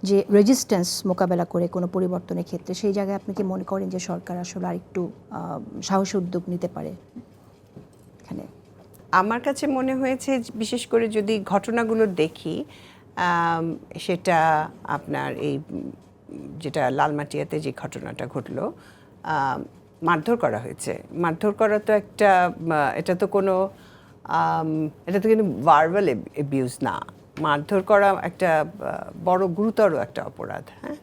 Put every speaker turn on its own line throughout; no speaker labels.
যে রেজিস্ট্যান্স মোকাবেলা করে কোনো পরিবর্তনের ক্ষেত্রে, সেই জায়গায় আপনি কি মনে করেন যে সরকার আসলে আরেকটু সাহসী উদ্যোগ নিতে পারে এখানে?
আমার কাছে মনে হয়েছে বিশেষ করে যদি ঘটনাগুলো দেখি, সেটা আপনার এই যেটা লালমাটিয়াতে যে ঘটনাটা ঘটলো, মারধর করা হয়েছে। মারধর করা তো একটা, এটা তো কোনো, এটা তো কিন্তু ভার্বাল অ্যাবিউজ না। মারধর করা একটা বড় গুরুতর একটা অপরাধ। হ্যাঁ,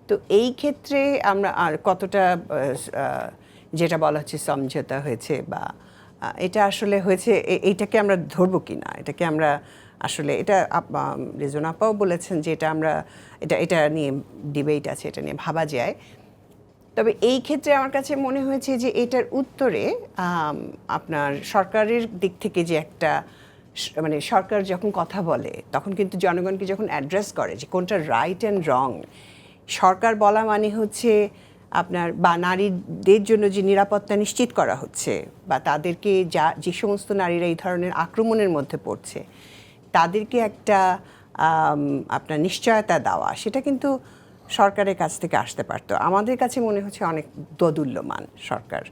তো এই ক্ষেত্রে আমরা আর কতটা যেটা বলা হচ্ছে সমঝোতা হয়েছে বা এটা আসলে হয়েছে, এইটাকে আমরা ধরবো কি না, এটাকে আমরা আসলে, এটা রেজওয়ানা আপাও বলেছেন যে এটা আমরা এটা নিয়ে ডিবেট আছে, এটা নিয়ে ভাবা যায়। তবে এই ক্ষেত্রে আমার কাছে মনে হয়েছে যে এটার উত্তরে আপনার সরকারের দিক থেকে যে একটা, মানে সরকার যখন কথা বলে তখন কিন্তু জনগণকে যখন অ্যাড্রেস করে যে কোনটা রাইট অ্যান্ড রং, সরকার বলা মানে হচ্ছে আপনার বা নারীদের জন্য যে নিরাপত্তা নিশ্চিত করা হচ্ছে বা তাদেরকে যে সমস্ত নারীরা এই ধরনের আক্রমণের মধ্যে পড়ছে তাদেরকে একটা আপনার নিশ্চয়তা দেওয়া, সেটা কিন্তু সরকারের কাছ থেকে আসতে পারতো। আমাদের কাছে মনে হচ্ছে অনেক দোদুল্যমান সরকার,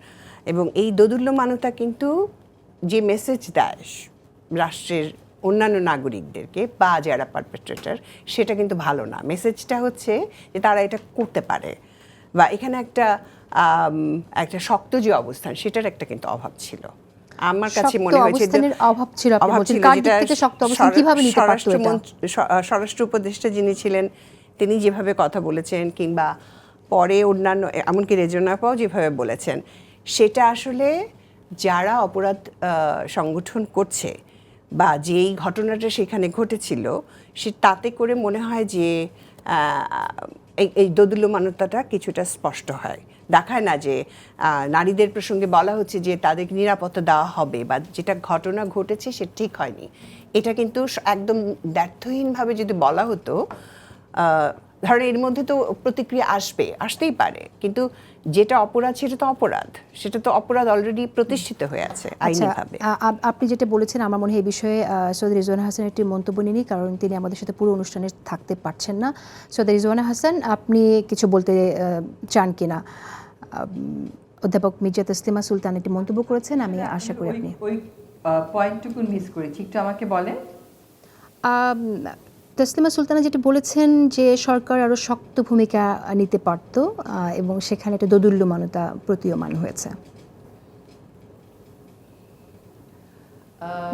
এবং এই দোদুল্যমানতা কিন্তু যে মেসেজ দেয় রাষ্ট্রের অন্যান্য নাগরিকদেরকে বা যারা পারপেট্রেটর, সেটা কিন্তু ভালো না। মেসেজটা হচ্ছে যে তারা এটা করতে পারে বা এখানে একটা একটা শক্ত যে অবস্থান, সেটার একটা কিন্তু অভাব ছিল। আমার কাছে মনে হয়েছে
অভাব ছিল।
স্বরাষ্ট্র উপদেষ্টা যিনি ছিলেন তিনি যেভাবে কথা বলেছেন, কিংবা পরে অন্যান্য এমনকি রেজওয়ানা আপাও যেভাবে বলেছেন, সেটা আসলে যারা অপরাধ সংগঠন করছে বা যেই ঘটনাটা সেখানে ঘটেছিল, সে তাতে করে মনে হয় যে এই দোদুল্যমানতাটা কিছুটা স্পষ্ট হয়। দেখায় না যে নারীদের প্রসঙ্গে বলা হচ্ছে যে তাদেরকে নিরাপত্তা দেওয়া হবে বা যেটা ঘটনা ঘটেছে সে ঠিক হয়নি, এটা কিন্তু একদম দ্ব্যর্থহীনভাবে যদি বলা হতো, ধরেন এর মধ্যে তো প্রতিক্রিয়া আসতেই পারে, কিন্তু যেটা অপরাধ সেটা তো অপরাধ অলরেডি প্রতিষ্ঠিত হয়ে আছে আইনিভাবে।
আপনি যেটা বলেছেন, আমার মনে হয় এই বিষয়ে সৈয়দ রিজওয়ানা হাসান একটি মন্তব্য নিনি, কারণ তিনি আমাদের সাথে পুরো অনুষ্ঠানে থাকতে পারছেন না। সৈয়দ রিজওয়ানা হাসান, আপনি কিছু বলতে চান কিনা? অধ্যাপক মির্জা তসলিমা সুলতান একটি মন্তব্য করেছেন, আমি আশা করি আপনি
ওই পয়েন্টটুকু মিস করেছি, একটু আমাকে বলেন।
তসলিমা সুলতানা যেটা বলেছেন যে সরকার আরও শক্ত ভূমিকা নিতে পারত এবং সেখানে একটা দোদুল্যমানতা প্রতীয়মান হয়েছে,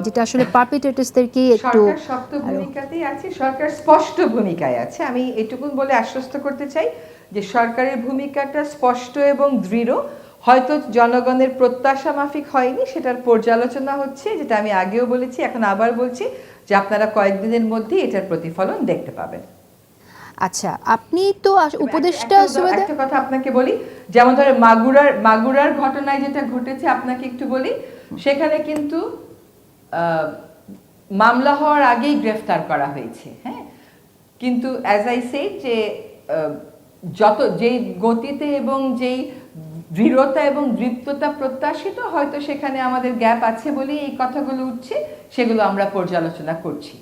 যেটা আসলে পারপেট্রেটরসদেরকে একটু
শক্ত ভূমিকাতেই আছে, সরকার স্পষ্ট ভূমিকায় আছে। আমি এটুকুন বলে আশ্বস্ত করতে চাই যে সরকারের ভূমিকাটা স্পষ্ট এবং দৃঢ়। হয়তো জনগণের প্রত্যাশা মাফিক হয়নি, সেটার পর্যালোচনা হচ্ছে, যেটা আমি আগেও বলেছি, এখন আবার বলছি যে আপনারা কয়েকদিনের মধ্যেই এটার প্রতিফলন দেখতে পাবেন।
আচ্ছা, আপনি তো উপদেষ্টা,
একটা কথা আপনাকে বলি, যেমন ধরে মাগুরার ঘটনায় যেটা ঘটেছে আপনাকে একটু বলি, সেখানে কিন্তু মামলা হওয়ার আগেই গ্রেফতার করা হয়েছে। হ্যাঁ, কিন্তু অ্যাজ আই সেড যে যেই গতিতে এবং যেই দৃঢ়তা এবং দৃপ্ততা প্রত্যাশিত, হয়তো সেখানে আমাদের গ্যাপ আছে বলেই এই কথাগুলো উঠছে, সেগুলো আমরা পর্যালোচনা করছি।